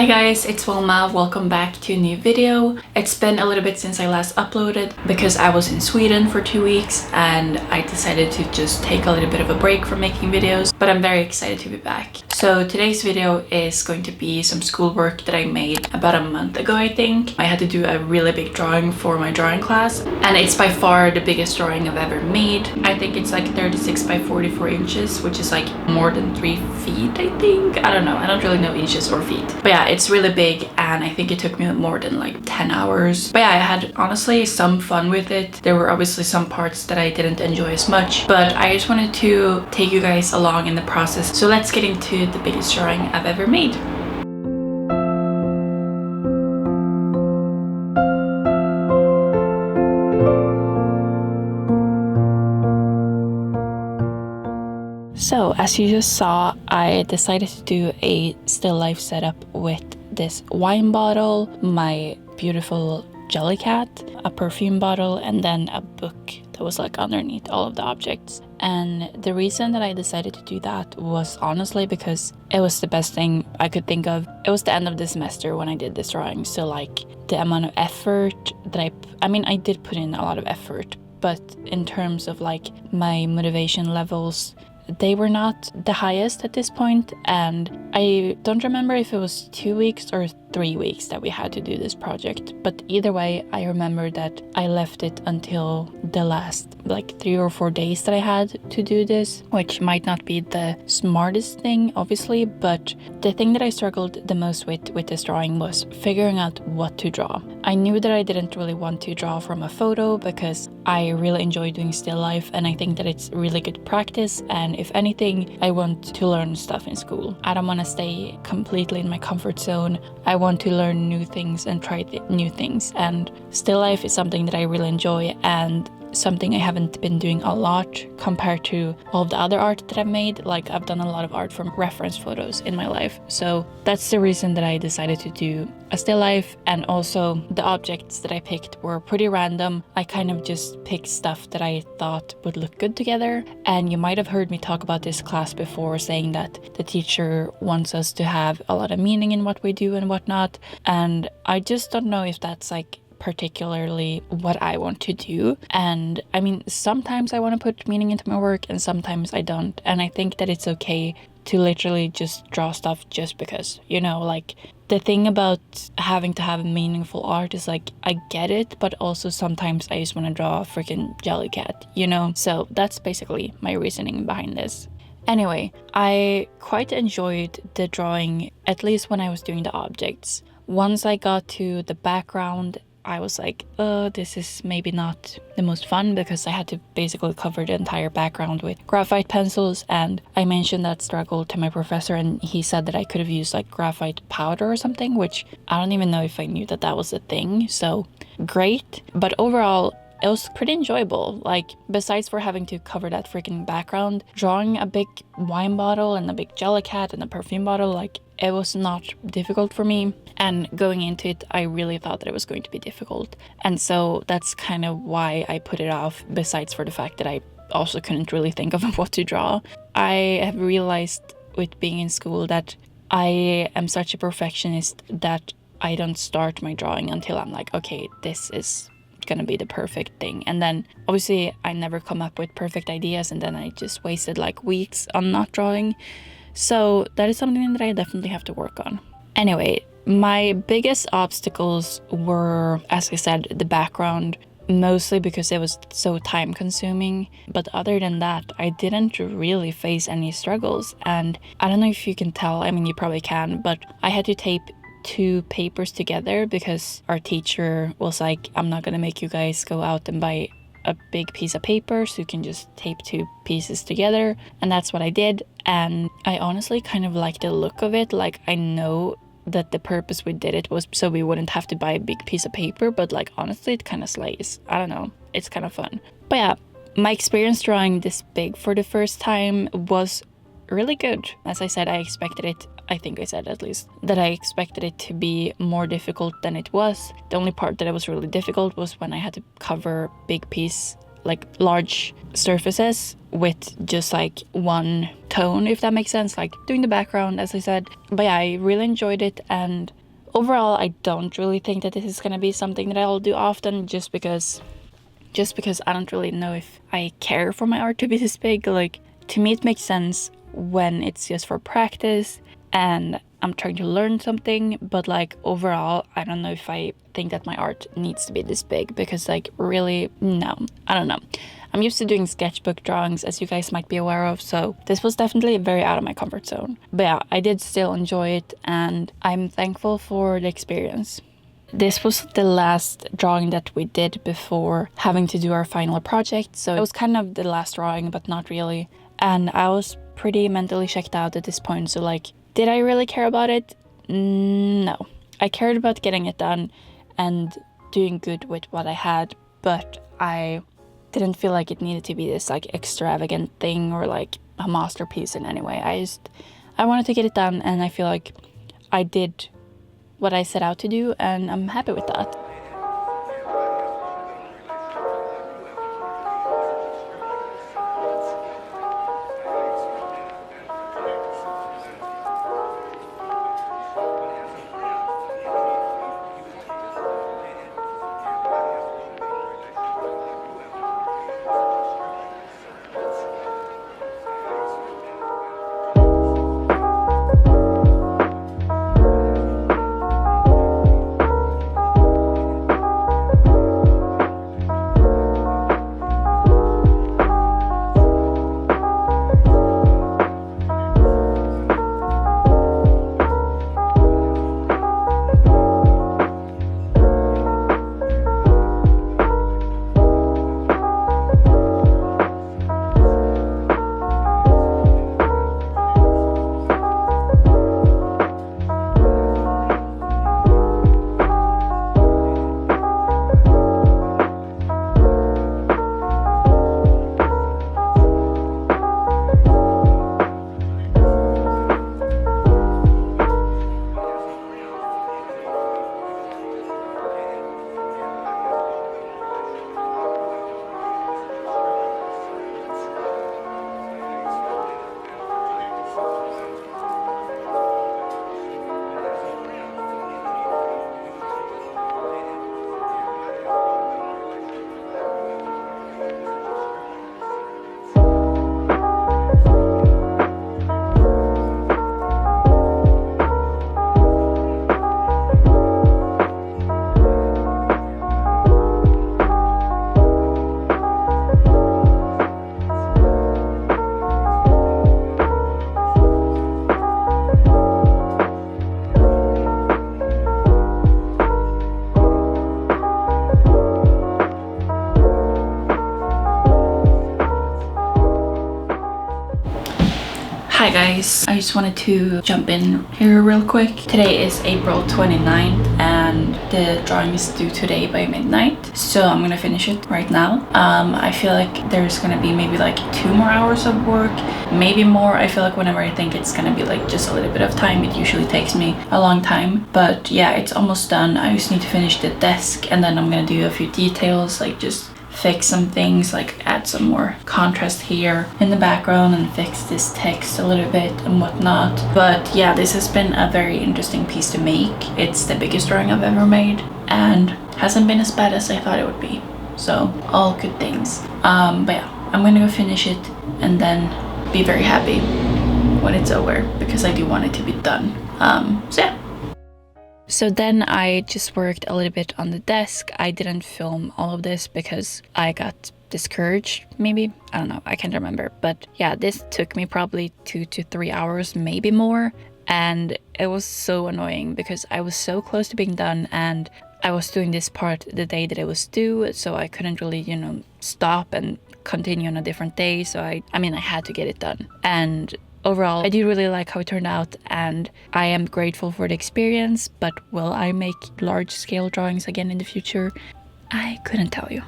guys, it's Wilma. Welcome back to a new video. It's been a little bit since I last uploaded because I was in Sweden for 2 weeks and I decided to just take a little bit of a break from making videos, but I'm very excited to be back. So today's video is going to be some schoolwork that I made about a month ago, I think. I had to do a really big drawing for my drawing class and it's by far the biggest drawing I've ever made. I think it's like 36 by 44 inches, which is like more than 3 feet, I think. I don't know. I don't really know inches or feet. But yeah, it's really big and I think it took me more than like 10 hours. But yeah, I had honestly some fun with it. There were obviously some parts that I didn't enjoy as much, but I just wanted to take you guys along in the process. So let's get into the biggest drawing I've ever made. So as you just saw, I decided to do a still life setup with this wine bottle, my beautiful jelly cat, a perfume bottle, and then a book that was like underneath all of the objects. And the reason that I decided to do that was honestly because it was the best thing I could think of. It was the end of the semester when I did this drawing, so like the amount of effort that I mean I did put in a lot of effort, but in terms of like my motivation levels, they were not the highest at this point, and I don't remember if it was 2 weeks or 3 weeks that we had to do this project, but either way I remember that I left it until the last like 3 or 4 days that I had to do this, which might not be the smartest thing obviously, but the thing that I struggled the most with this drawing was figuring out what to draw. I knew that I didn't really want to draw from a photo because I really enjoy doing still life and I think that it's really good practice, and if anything I want to learn stuff in school. I don't want to stay completely in my comfort zone. I want to learn new things and try new things, and still life is something that I really enjoy and something I haven't been doing a lot compared to all of the other art that I've made. Like I've done a lot of art from reference photos in my life, so that's the reason that I decided to do a still life. And also the objects that I picked were pretty random. I kind of just picked stuff that I thought would look good together, and you might have heard me talk about this class before, saying that the teacher wants us to have a lot of meaning in what we do and whatnot, and I just don't know if that's like particularly what I want to do. And I mean, sometimes I want to put meaning into my work and sometimes I don't, and I think that it's okay to literally just draw stuff just because, you know, like the thing about having to have meaningful art is like I get it, but also sometimes I just want to draw a freaking jelly cat, you know. So that's basically my reasoning behind this. Anyway, I quite enjoyed the drawing, at least when I was doing the objects. Once I got to the background, I was like, this is maybe not the most fun because I had to basically cover the entire background with graphite pencils, and I mentioned that struggle to my professor and he said that I could have used like graphite powder or something, which I don't even know if I knew that that was a thing, so great. But overall, it was pretty enjoyable. Like, besides for having to cover that freaking background, drawing a big wine bottle and a big jelly cat and a perfume bottle, like, it was not difficult for me. And going into it, I really thought that it was going to be difficult. And so that's kind of why I put it off, besides for the fact that I also couldn't really think of what to draw. I have realized with being in school that I am such a perfectionist that I don't start my drawing until I'm like, okay, this is gonna be the perfect thing, and then obviously I never come up with perfect ideas, and then I just wasted like weeks on not drawing. So that is something that I definitely have to work on. Anyway, my biggest obstacles were, as I said, the background, mostly because it was so time consuming, but other than that I didn't really face any struggles. And I don't know if you can tell, I mean you probably can, but I had to tape 2 papers together because our teacher was like, I'm not gonna make you guys go out and buy a big piece of paper, so you can just tape 2 pieces together. And that's what I did, and I honestly kind of like the look of it. Like, I know that the purpose we did it was so we wouldn't have to buy a big piece of paper, but like honestly it kind of slays. I don't know, it's kind of fun. But yeah, my experience drawing this big for the first time was really good. As I said, I expected it, I think I said at least, that I expected it to be more difficult than it was. The only part that it was really difficult was when I had to cover big piece, like large surfaces with just like one tone, if that makes sense, like doing the background, as I said. But yeah, I really enjoyed it, and overall I don't really think that this is gonna be something that I'll do often, just because I don't really know if I care for my art to be this big. Like, to me it makes sense when it's just for practice and I'm trying to learn something, but like overall I don't know if I think that my art needs to be this big, because like really, no, I don't know. I'm used to doing sketchbook drawings, as you guys might be aware of, so this was definitely very out of my comfort zone. But yeah, I did still enjoy it, and I'm thankful for the experience. This was the last drawing that we did before having to do our final project, so it was kind of the last drawing, but not really. And I was pretty mentally checked out at this point, so like, did I really care about it? No. I cared about getting it done and doing good with what I had, but I didn't feel like it needed to be this like extravagant thing or like a masterpiece in any way. I wanted to get it done, and I feel like I did what I set out to do, and I'm happy with that. Hi guys, I just wanted to jump in here real quick. Today is April 29th and the drawing is due today by midnight, so I'm gonna finish it right now. I feel like there's gonna be maybe like 2 more hours of work, maybe more. I feel like whenever I think it's gonna be like just a little bit of time, it usually takes me a long time. But yeah, it's almost done. I just need to finish the desk, and then I'm gonna do a few details, like just fix some things, like add some more contrast here in the background and fix this text a little bit and whatnot. But yeah, this has been a very interesting piece to make. It's the biggest drawing I've ever made and hasn't been as bad as I thought it would be, so all good things. But yeah, I'm gonna go finish it and then be very happy when it's over, because I do want it to be done. So yeah. So then I just worked a little bit on the desk. I didn't film all of this because I got discouraged, maybe. I don't know, I can't remember. But yeah, this took me probably 2 to 3 hours, maybe more. And it was so annoying because I was so close to being done, and I was doing this part the day that it was due, so I couldn't really, stop and continue on a different day. So I had to get it done. And overall, I do really like how it turned out, and I am grateful for the experience, but will I make large-scale drawings again in the future? I couldn't tell you.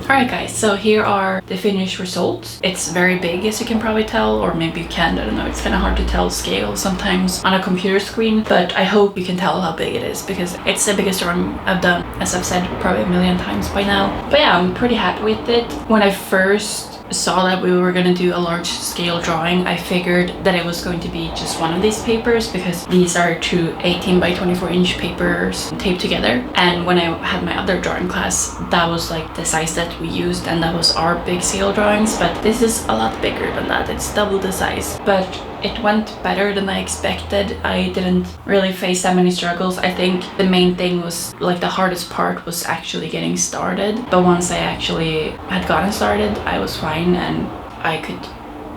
Alright guys, so here are the finished results. It's very big, as you can probably tell, or maybe you can't, I don't know. It's kind of hard to tell scale sometimes on a computer screen, but I hope you can tell how big it is because it's the biggest drawing I've done, as I've said probably a million times by now. But yeah, I'm pretty happy with it. When I first saw that we were going to do a large scale drawing, I figured that it was going to be just one of these papers because these are two 18 by 24 inch papers taped together. And when I had my other drawing class, that was like the size that we used, and that was our big scale drawings. But this is a lot bigger than that. It's double the size, but it went better than I expected. I didn't really face that many struggles. I think the main thing was, like, the hardest part was actually getting started. But once I actually had gotten started, I was fine and I could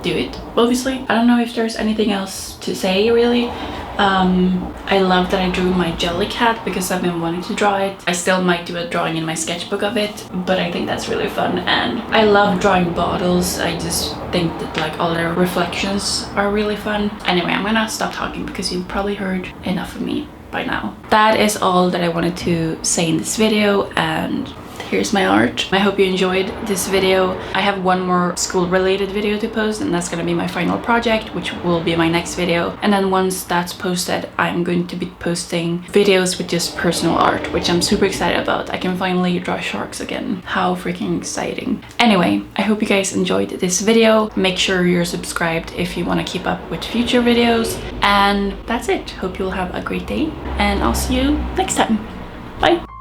do it, obviously. I don't know if there's anything else to say, really. I love that I drew my jelly cat because I've been wanting to draw it. I still might do a drawing in my sketchbook of it, but I think that's really fun. And I love drawing bottles. I just think that like all their reflections are really fun. Anyway, I'm gonna stop talking because you've probably heard enough of me by now. That is all that I wanted to say in this video, and here's my art. I hope you enjoyed this video. I have one more school related video to post, and that's gonna be my final project, which will be my next video. And then once that's posted, I'm going to be posting videos with just personal art, which I'm super excited about. I can finally draw sharks again. How freaking exciting. Anyway, I hope you guys enjoyed this video. Make sure you're subscribed if you want to keep up with future videos. And that's it. Hope you'll have a great day, and I'll see you next time. Bye.